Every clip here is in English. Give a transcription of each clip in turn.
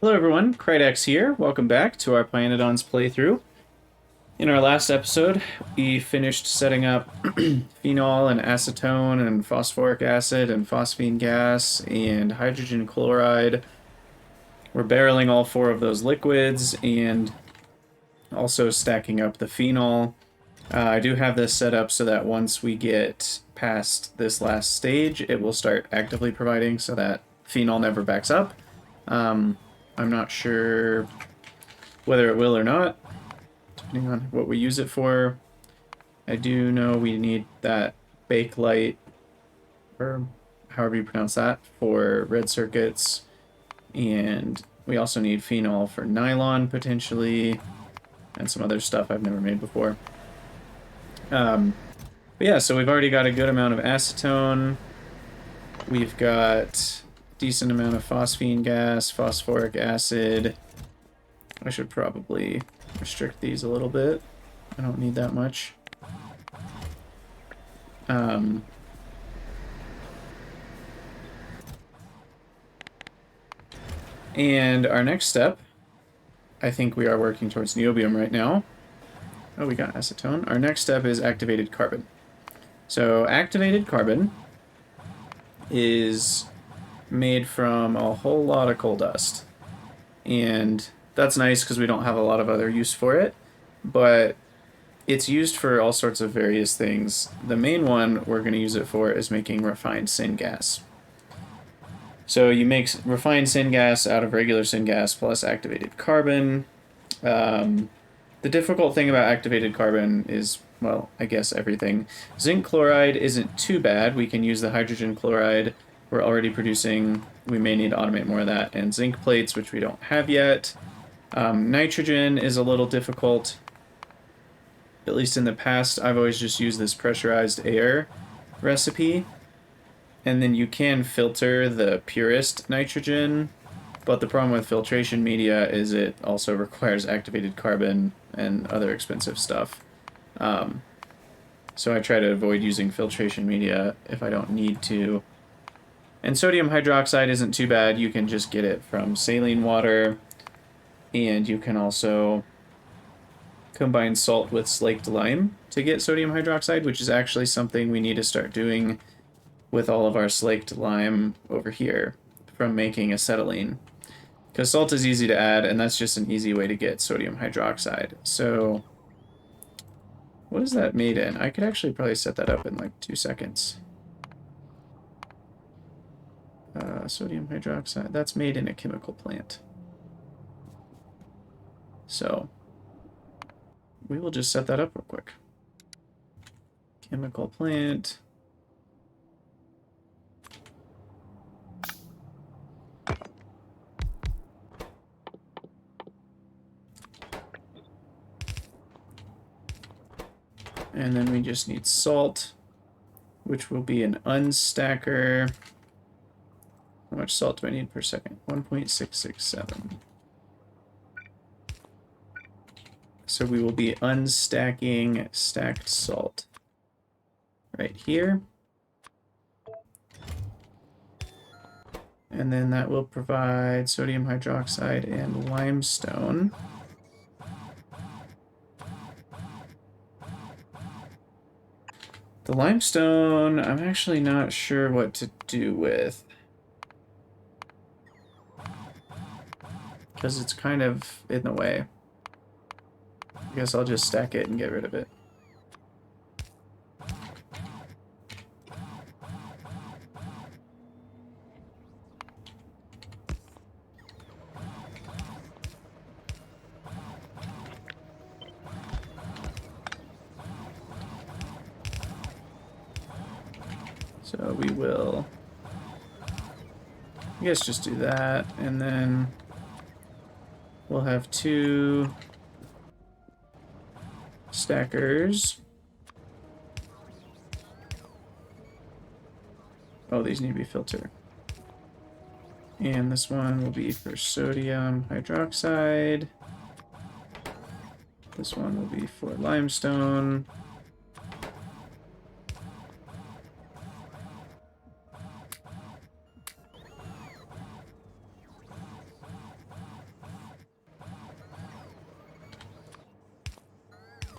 Hello everyone, Krydax here. Welcome back to our Pyanodons playthrough. In our last episode, we finished setting up phenol and acetone and phosphoric acid and phosphine gas and hydrogen chloride. We're barreling all four of those liquids and also stacking up the phenol. I do have this set up so that once we get past this last stage, it will start actively providing so that phenol never backs up. I'm not sure whether it will or not, depending on what we use it for. I do know we need that bakelite, or however you pronounce that, for red circuits, and we also need phenol for nylon, potentially, and some other stuff I've never made before. But yeah, so we've already got a good amount of acetone. We've got a decent amount of phosphine gas, phosphoric acid. I should probably restrict these a little bit. I don't need that much. And our next step, I think we are working towards niobium right now. Oh, we got acetone. Our next step is activated carbon. So activated carbon is made from a whole lot of coal dust. And that's nice because we don't have a lot of other use for it, but it's used for all sorts of various things. The main one we're going to use it for is making refined syngas. So you make refined syngas out of regular syngas plus activated carbon. The difficult thing about activated carbon is, well, I guess everything. Zinc chloride isn't too bad. We can use the hydrogen chloride we're already producing. We may need to automate more of that. And zinc plates, which we don't have yet. Nitrogen is a little difficult. At least in the past, I've always just used this pressurized air recipe. And then you can filter the purest nitrogen, but the problem with filtration media is it also requires activated carbon and other expensive stuff. So I try to avoid using filtration media if I don't need to. And sodium hydroxide isn't too bad. You can just get it from saline water, and you can also combine salt with slaked lime to get sodium hydroxide, which is actually something we need to start doing with all of our slaked lime over here from making acetylene. Because salt is easy to add, and that's just an easy way to get sodium hydroxide. So what is that made in? I could actually probably set that up in like 2 seconds. Sodium hydroxide, that's made in a chemical plant. So we will just set that up real quick. Chemical plant. And then we just need salt, which will be an unstacker. How much salt do I need per second? 1.667. So we will be unstacking stacked salt right here. And then that will provide sodium hydroxide and limestone. The limestone, I'm actually not sure what to do with, because it's kind of in the way. I guess I'll just stack it and get rid of it. So we will, I guess, just do that, and then we'll have 2 stackers. Oh, these need to be filtered. And this one will be for sodium hydroxide. This one will be for limestone.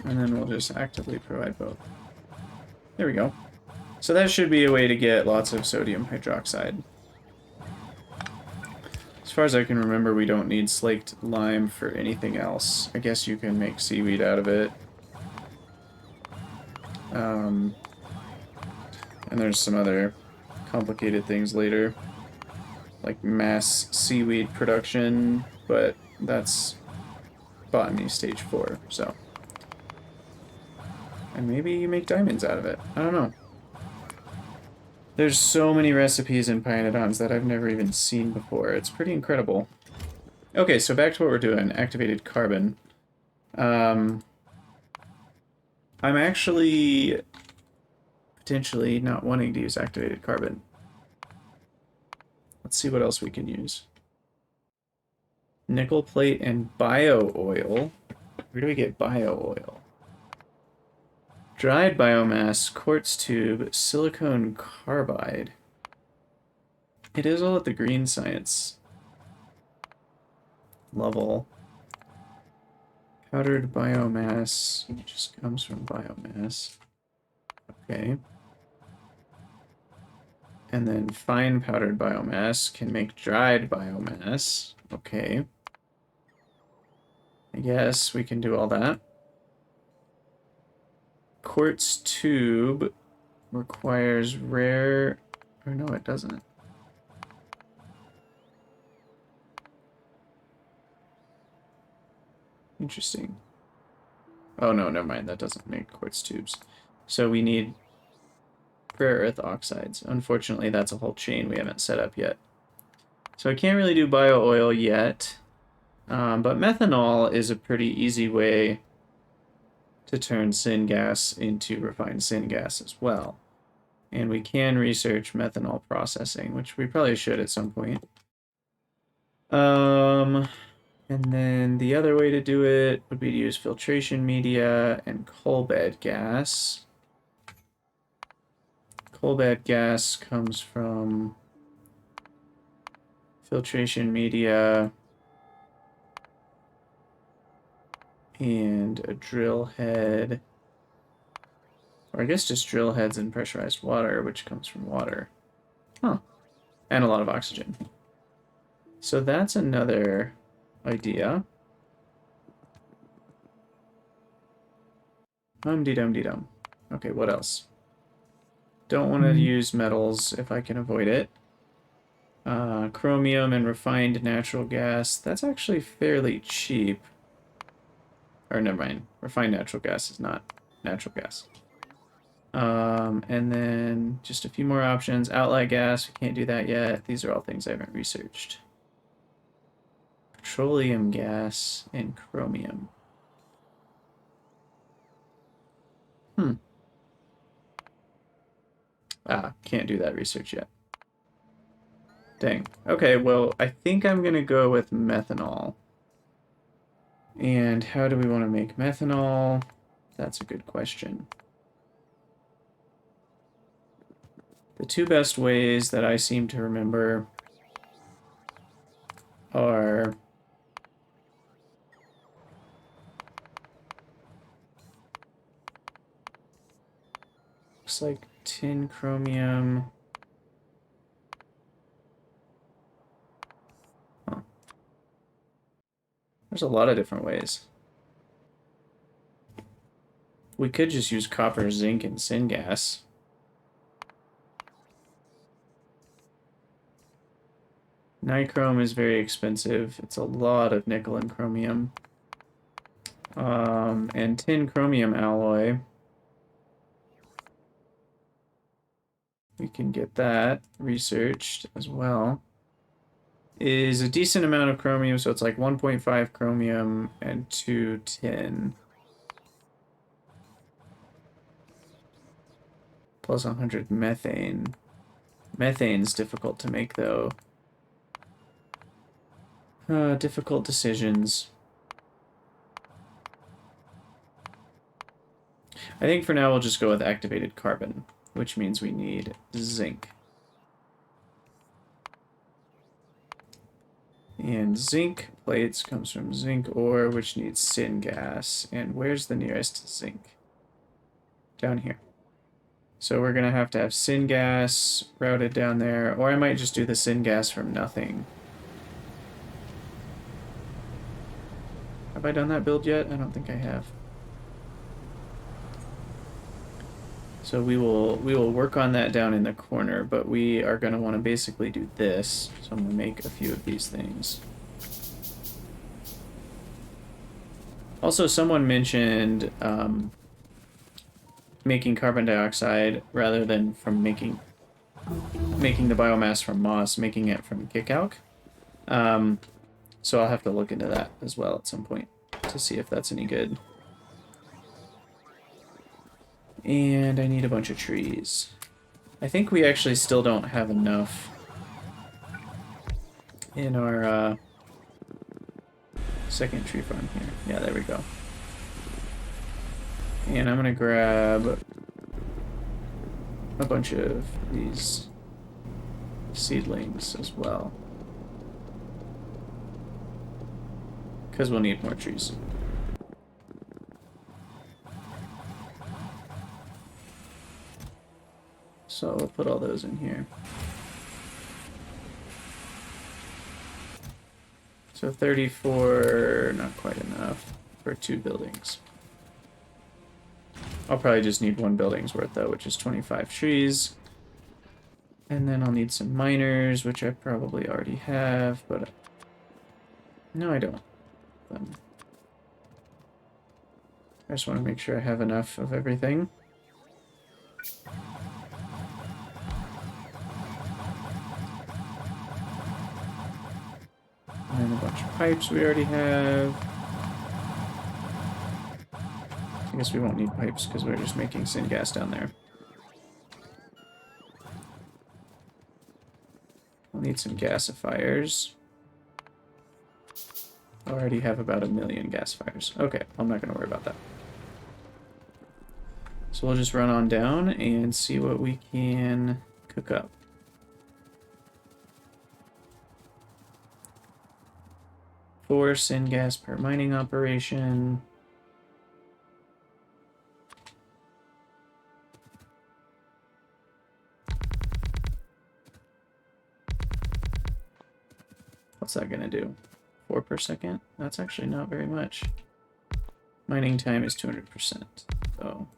And then we'll just actively provide both. There we go. So that should be a way to get lots of sodium hydroxide. As far as I can remember, we don't need slaked lime for anything else. I guess you can make seaweed out of it. And there's some other complicated things later, like mass seaweed production, but that's botany stage 4, so. And maybe you make diamonds out of it. I don't know. There's so many recipes in Pyanodons that I've never even seen before. It's pretty incredible. Okay, so back to what we're doing. Activated carbon. I'm actually potentially not wanting to use activated carbon. Let's see what else we can use. Nickel plate and bio oil. Where do we get bio oil? Dried biomass, quartz tube, silicone carbide. It is all at the green science level. Powdered biomass just comes from biomass. Okay. And then fine powdered biomass can make dried biomass. Okay. I guess we can do all that. Quartz tube requires rare... Or no, it doesn't. Interesting. Oh, no, never mind. That doesn't make quartz tubes. So we need rare earth oxides. Unfortunately, that's a whole chain we haven't set up yet. So I can't really do bio oil yet. But methanol is a pretty easy way to turn syngas into refined syngas as well. And we can research methanol processing, which we probably should at some point. And then the other way to do it would be to use filtration media and coal bed gas. Coal bed gas comes from filtration media and a drill head, or I guess just drill heads and pressurized water, which comes from water. Huh. And a lot of oxygen. So that's another idea. Dum-de-dum-de-dum. Okay, what else? Don't want to use metals if I can avoid it. Chromium and refined natural gas. That's actually fairly cheap. Or never mind. Refined natural gas is not natural gas. And then just a few more options. Outlet gas, we can't do that yet. These are all things I haven't researched. Petroleum gas and chromium. Can't do that research yet. Dang. Okay, well, I think I'm going to go with methanol. And how do we want to make methanol? That's a good question. The two best ways that I seem to remember are looks like tin chromium. Huh. There's a lot of different ways. We could just use copper, zinc, and syngas. Nichrome is very expensive. It's a lot of nickel and chromium. And tin chromium alloy. We can get that researched as well. Is a decent amount of chromium, so it's like 1.5 chromium and 2 tin. Plus 100 methane. Methane's difficult to make, though. Difficult decisions. I think for now we'll just go with activated carbon, which means we need zinc. And zinc plates comes from zinc ore, which needs syngas. And where's the nearest zinc? Down here. So we're going to have syngas routed down there, or I might just do the syngas from nothing. Have I done that build yet? I don't think I have. So we will work on that down in the corner, but we are going to want to basically do this. So I'm going to make a few of these things. Also, someone mentioned making carbon dioxide rather than from making the biomass from moss, making it from kickalc. So I'll have to look into that as well at some point to see if that's any good. And I need a bunch of trees. I think we actually still don't have enough in our second tree farm here. Yeah, there we go. And I'm gonna grab a bunch of these seedlings as well, because we'll need more trees. So we'll put all those in here. So 34, not quite enough for 2 buildings. I'll probably just need 1 building's worth though, which is 25 trees. And then I'll need some miners, which I probably already have, but no, I don't. I just want to make sure I have enough of everything. And then a bunch of pipes we already have. I guess we won't need pipes because we're just making syngas down there. We'll need some gasifiers. I already have about 1 million gasifiers. Okay, I'm not going to worry about that. So we'll just run on down and see what we can cook up. Four syngas per mining operation. What's that gonna do? 4 per second? That's actually not very much. Mining time is 200%. So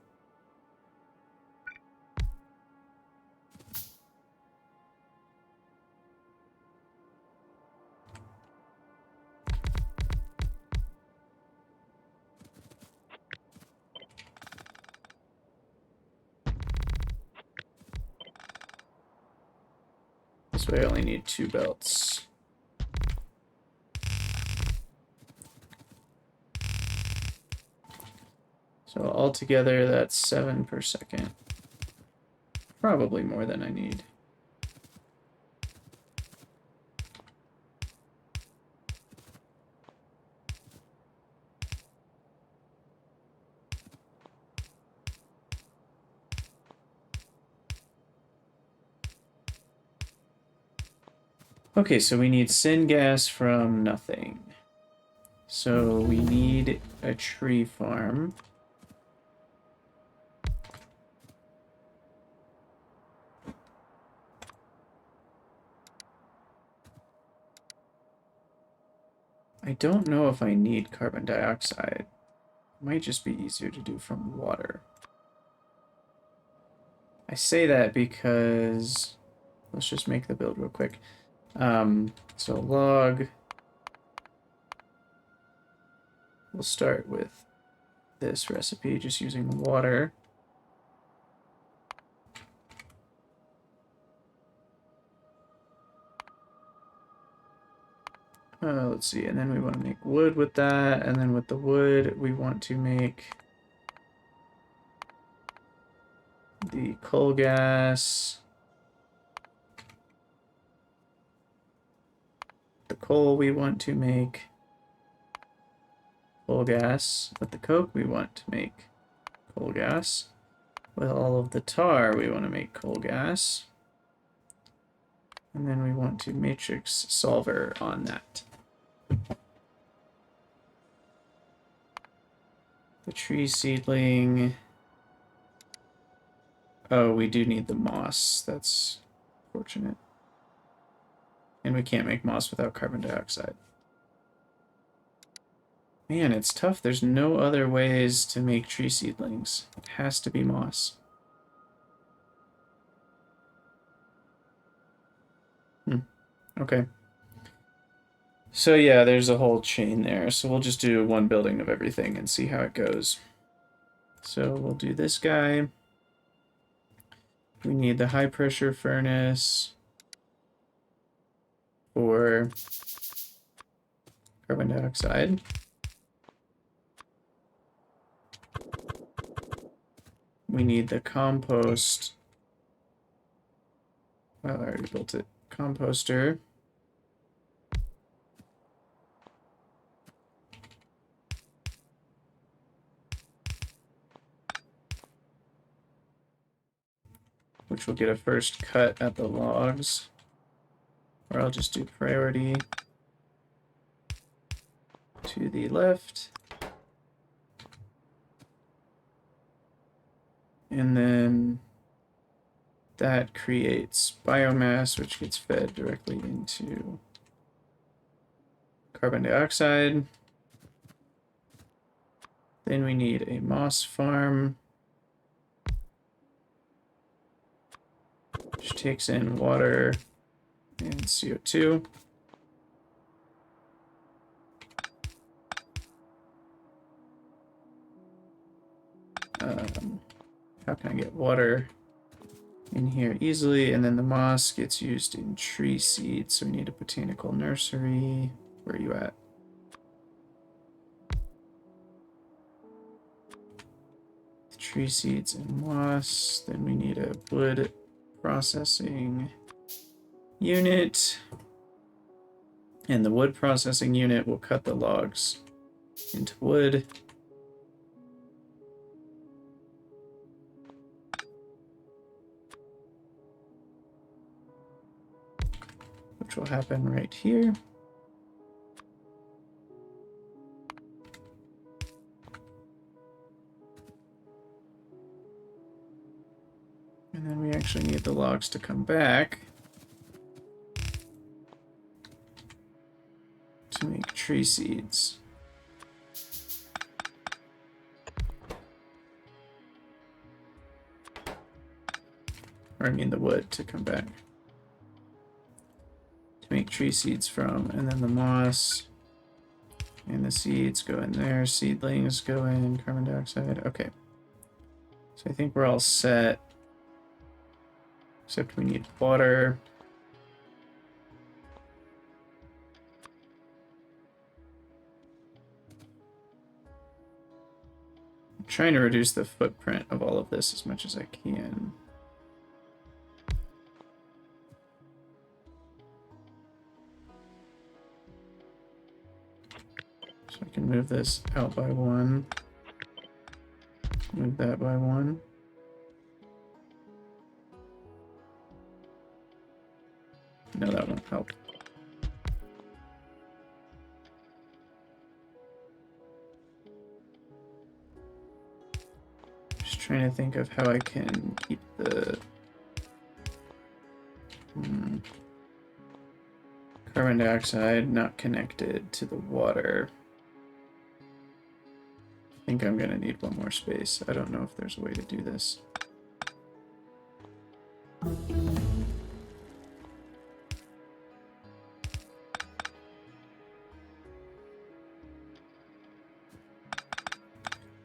this way I only need 2 belts. So altogether, that's 7 per second. Probably more than I need. Okay, so we need syngas from nothing. So we need a tree farm. I don't know if I need carbon dioxide. It might just be easier to do from water. I say that because let's just make the build real quick. So log, we'll start with this recipe, just using the water. Let's see, and then we want to make wood with that, and then with the wood, we want to make the coal gas. The coal we want to make coal gas. With the coke we want to make coal gas. With all of the tar we want to make coal gas. And then we want to matrix solver on that. The tree seedling. Oh, we do need the moss. That's fortunate. And we can't make moss without carbon dioxide. Man, it's tough. There's no other ways to make tree seedlings. It has to be moss. Okay. So yeah, there's a whole chain there. So we'll just do one building of everything and see how it goes. So we'll do this guy. We need the high pressure furnace for carbon dioxide. We need the compost. Well, I already built it. Composter. Which will get a first cut at the logs. Or I'll just do priority to the left. And then that creates biomass, which gets fed directly into carbon dioxide. Then we need a moss farm, which takes in water and CO2. How can I get water in here easily? And then the moss gets used in tree seeds, so we need a botanical nursery. Where are you at? Tree seeds and moss. Then we need a wood processing unit. And the wood processing unit will cut the logs into wood. Which will happen right here. And then we actually need the logs to come back to make tree seeds. Or I mean the wood to come back to make tree seeds from, and then the moss and the seeds go in there, seedlings go in, carbon dioxide. Okay. So I think we're all set. Except we need water. I'm trying to reduce the footprint of all of this as much as I can. So I can move this out by one. Move that by one. No, that won't help. Just trying to think of how I can keep the carbon dioxide not connected to the water. I think I'm gonna need one more space. I don't know if there's a way to do this.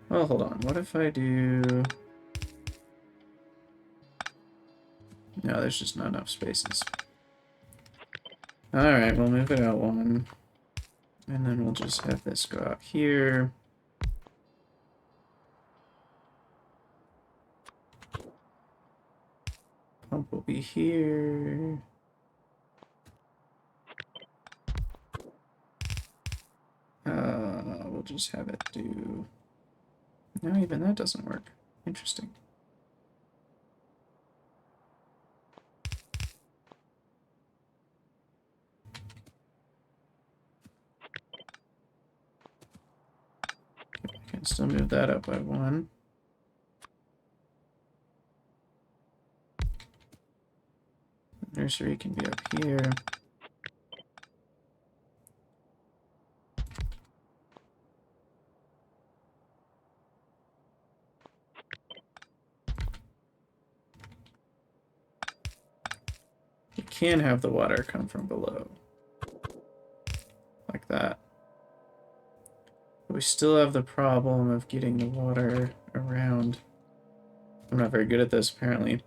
Well, hold on. What if I do... No, there's just not enough spaces. Alright, we'll move it out one. And then we'll just have this go out here. Pump will be here. We'll just have it do... No, even that doesn't work. Interesting. can still move that up by 1. Nursery can be up here. You can have the water come from below. Like that. But we still have the problem of getting the water around. I'm not very good at this, apparently.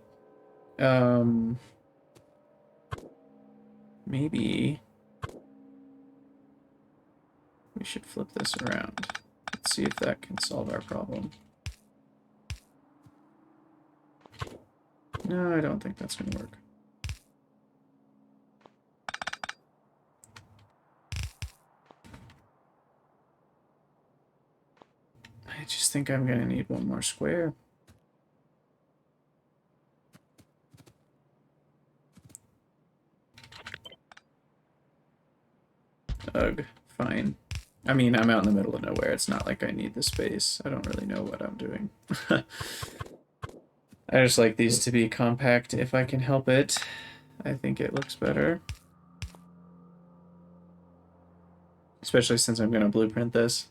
Maybe we should flip this around. Let's see if that can solve our problem. No, I don't think that's going to work. I just think I'm going to need one more square. Ugh, fine. I mean, I'm out in the middle of nowhere. It's not like I need the space. I don't really know what I'm doing. I just like these to be compact if I can help it. I think it looks better. Especially since I'm going to blueprint this.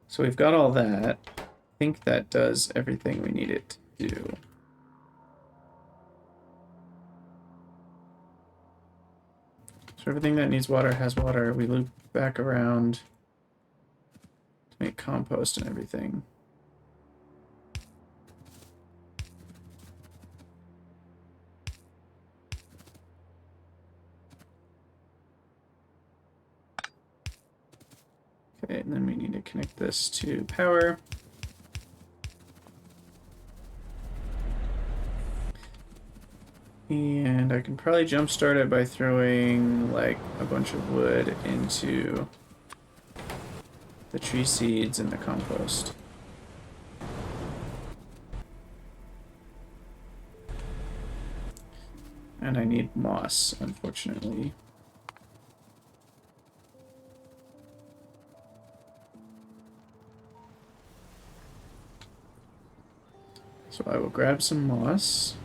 So we've got all that. I think that does everything we need it to do. So everything that needs water has water. We loop back around to make compost and everything. Okay, and then we need to connect this to power. And I can probably jumpstart it by throwing like a bunch of wood into the tree seeds and the compost. And I need moss, unfortunately. So I will grab some moss.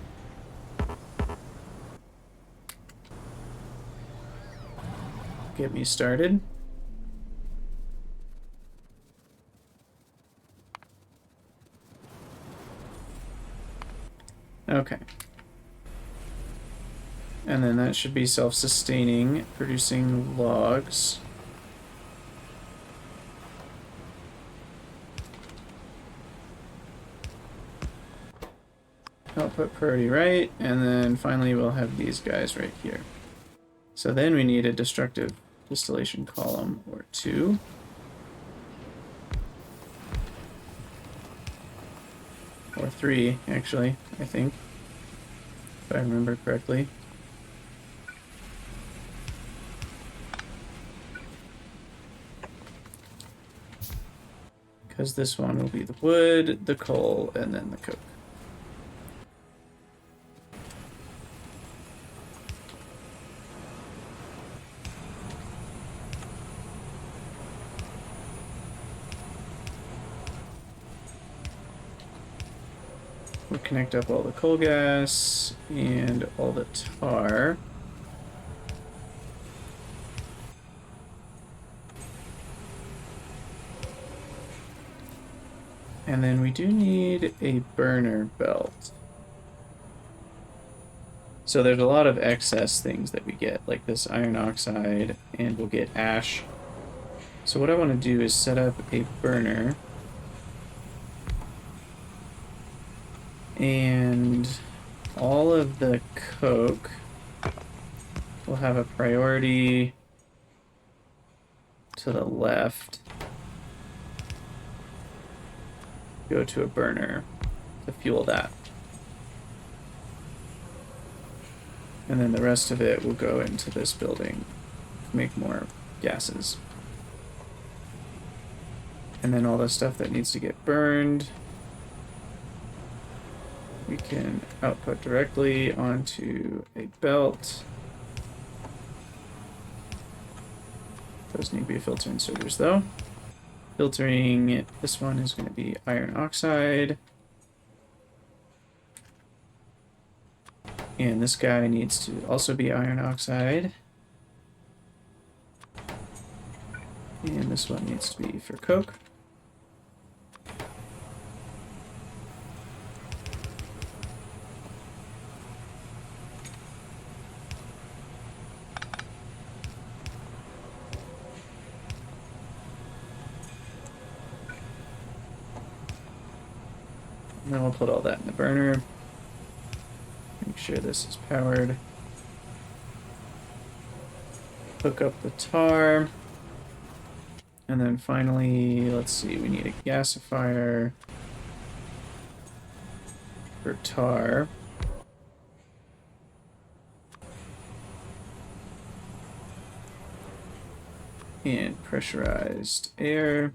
Get me started. Okay. And then that should be self-sustaining, producing logs. Output priority right, and then finally we'll have these guys right here. So then we need a destructive distillation column or 2. Or 3, actually, I think. If I remember correctly. Because this one will be the wood, the coal, and then the coke. We'll connect up all the coal gas and all the tar. And then we do need a burner belt. So there's a lot of excess things that we get, like this iron oxide, and we'll get ash. So what I want to do is set up a burner. And all of the coke will have a priority to the left. Go to a burner to fuel that. And then the rest of it will go into this building to make more gases. And then all the stuff that needs to get burned, we can output directly onto a belt. Those need to be filter inserters though. Filtering, this one is going to be iron oxide. And this guy needs to also be iron oxide. And this one needs to be for coke. And then we'll put all that in the burner. Make sure this is powered. Hook up the tar. And then finally, let's see, we need a gasifier for tar. And pressurized air.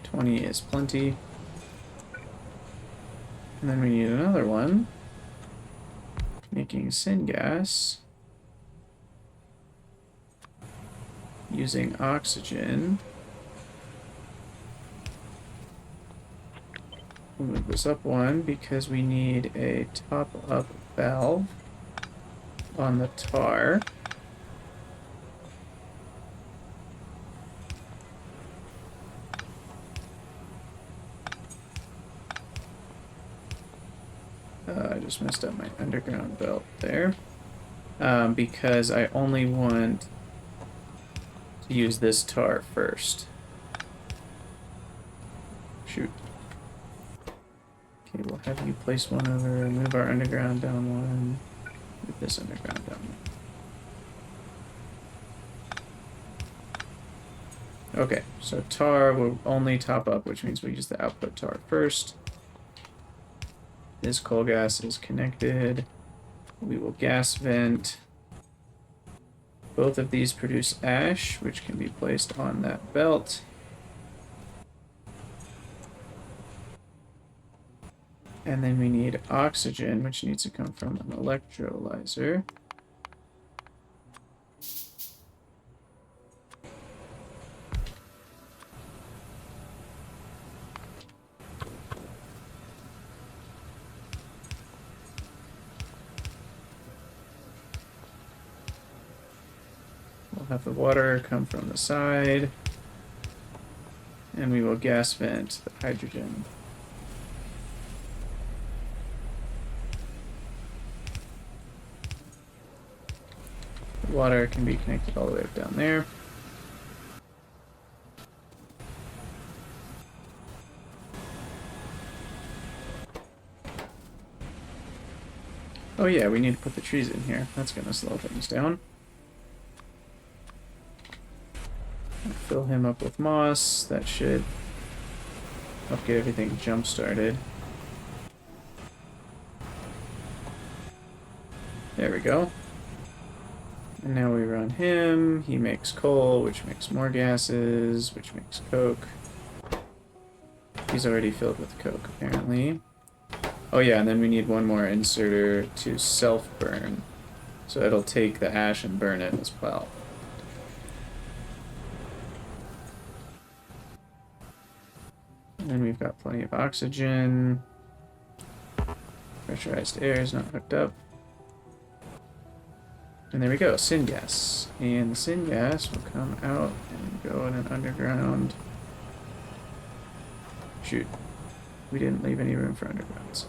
$20 is plenty. And then we need another one. Making syngas. Using oxygen. We'll move this up one because we need a top-up valve on the tar. I just messed up my underground belt there. Because I only want to use this tar first. Shoot. Okay, we'll have you place one over, move our underground down one, move this underground down one. Okay, so tar will only top up, which means we use the output tar first. This coal gas is connected. We will gas vent. Both of these produce ash, which can be placed on that belt. And then we need oxygen, which needs to come from an electrolyzer. We'll have the water come from the side. And we will gas vent the hydrogen. Water can be connected all the way up down there. Oh yeah, we need to put the trees in here. That's going to slow things down. Fill him up with moss. That should help get everything jump-started. There we go. And now we run him. He makes coal, which makes more gases, which makes coke. He's already filled with coke, apparently. Oh yeah, and then we need one more inserter to self-burn. So it'll take the ash and burn it as well. And then we've got plenty of oxygen. Pressurized air is not hooked up. And there we go, syngas. And the syngas will come out and go in an underground. Shoot. We didn't leave any room for undergrounds.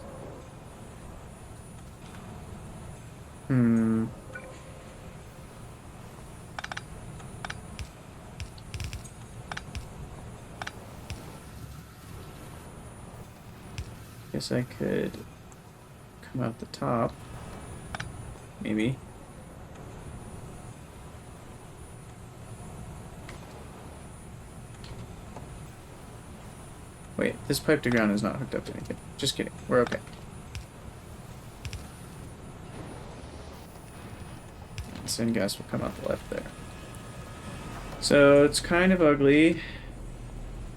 Guess I could come out the top. Maybe. Wait, this pipe to ground is not hooked up to anything. Just kidding. We're okay. And syngas will come out the left there. So it's kind of ugly.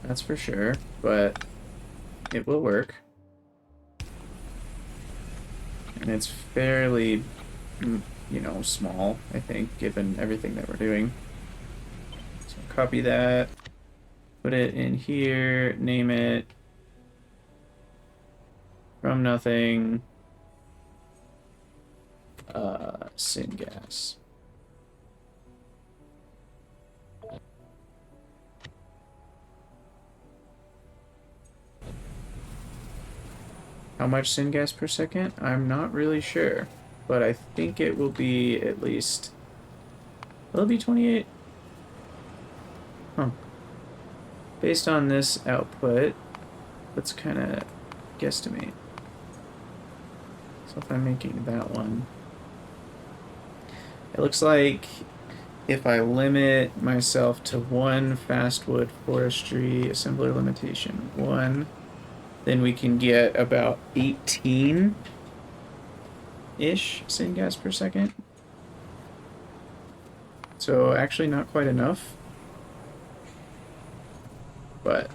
That's for sure. But it will work. And it's fairly you know, small, I think, given everything that we're doing. So copy that, put it in here, name it from nothing, syngas. How much syngas per second? I'm not really sure, but I think it will be at least, will it be 28? Huh. Based on this output, let's kind of guesstimate. So if I'm making that one, it looks like if I limit myself to one fastwood forestry assembler limitation, 1, then we can get about 18-ish syngas per second. So actually not quite enough, but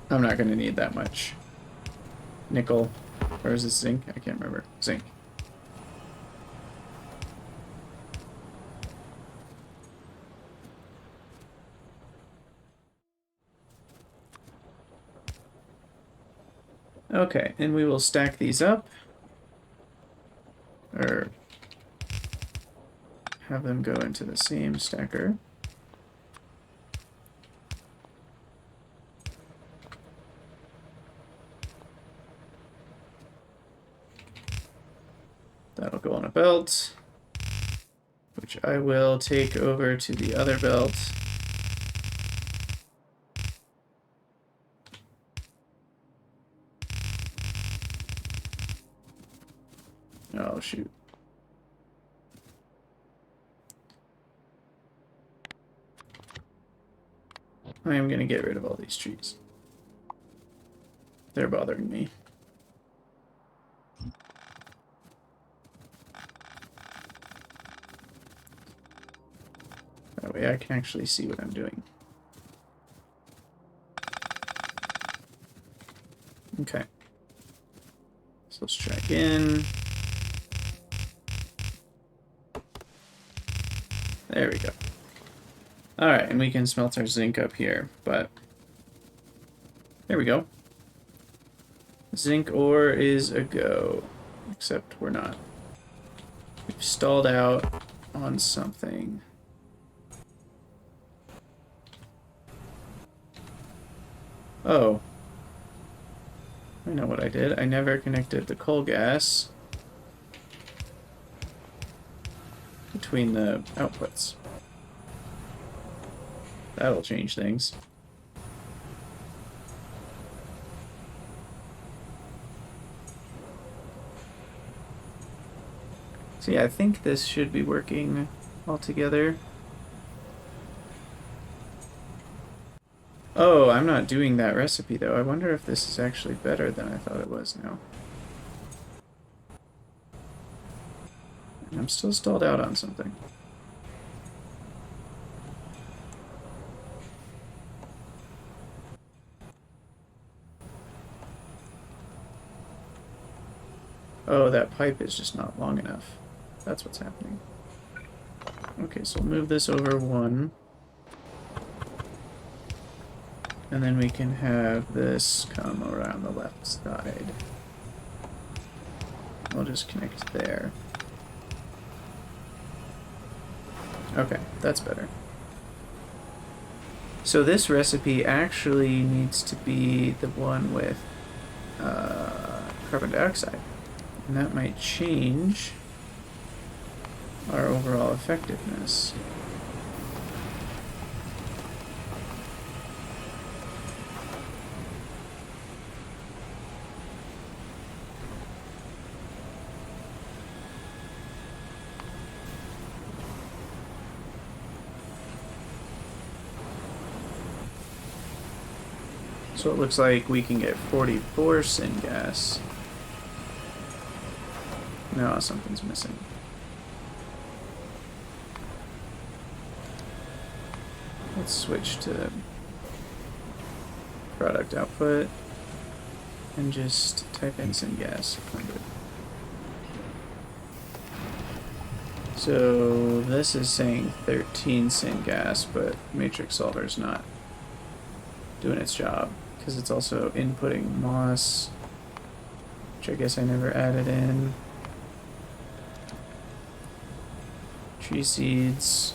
I'm not going to need that much. Nickel, or is this zinc? I can't remember. Zinc. Okay, and we will stack these up, or have them go into the same stacker. That'll go on a belt, which I will take over to the other belt. Oh, shoot. I am going to get rid of all these trees. They're bothering me. That way I can actually see what I'm doing. Okay. So let's try again. There we go. Alright, and we can smelt our zinc up here, but there we go. Zinc ore is a go, except we're not. We've stalled out on something. Oh. I know what I did. I never connected the coal gas between the outputs. That'll change things. So yeah, I think this should be working all together. Oh, I'm not doing that recipe though. I wonder if this is actually better than I thought it was now. And I'm still stalled out on something. Oh, that pipe is just not long enough. That's what's happening. Okay, so we'll move this over 1. And then we can have this come around the left side. I'll just connect there. Okay, that's better. So this recipe actually needs to be the one with carbon dioxide. And that might change our overall effectiveness. So it looks like we can get 44 syngas. No, something's missing. Let's switch to product output and just type in syngas 100. So this is saying 13 syngas, but Matrix Solver's not doing its job because it's also inputting moss, which I guess I never added in. Tree seeds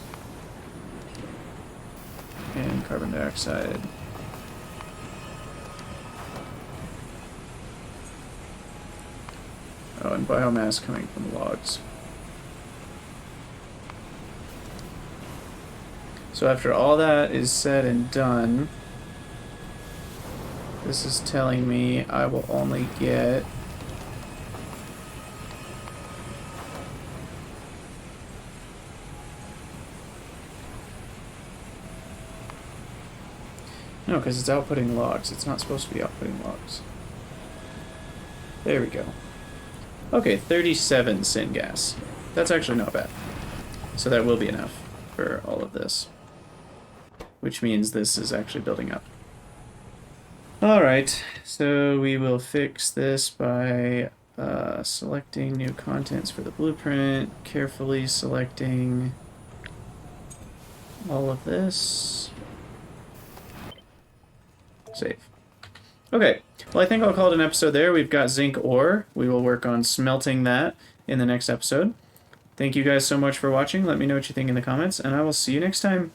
and carbon dioxide. Oh, and biomass coming from logs. So after all that is said and done, this is telling me I will only get no, because it's outputting logs. It's not supposed to be outputting logs. There we go. Okay, 37 syngas. That's actually not bad. So that will be enough for all of this, which means this is actually building up. Alright, so we will fix this by selecting new contents for the blueprint, carefully selecting all of this. Save. Okay, well I think I'll call it an episode there. We've got zinc ore. We will work on smelting that in the next episode. Thank you guys so much for watching. Let me know what you think in the comments, and I will see you next time.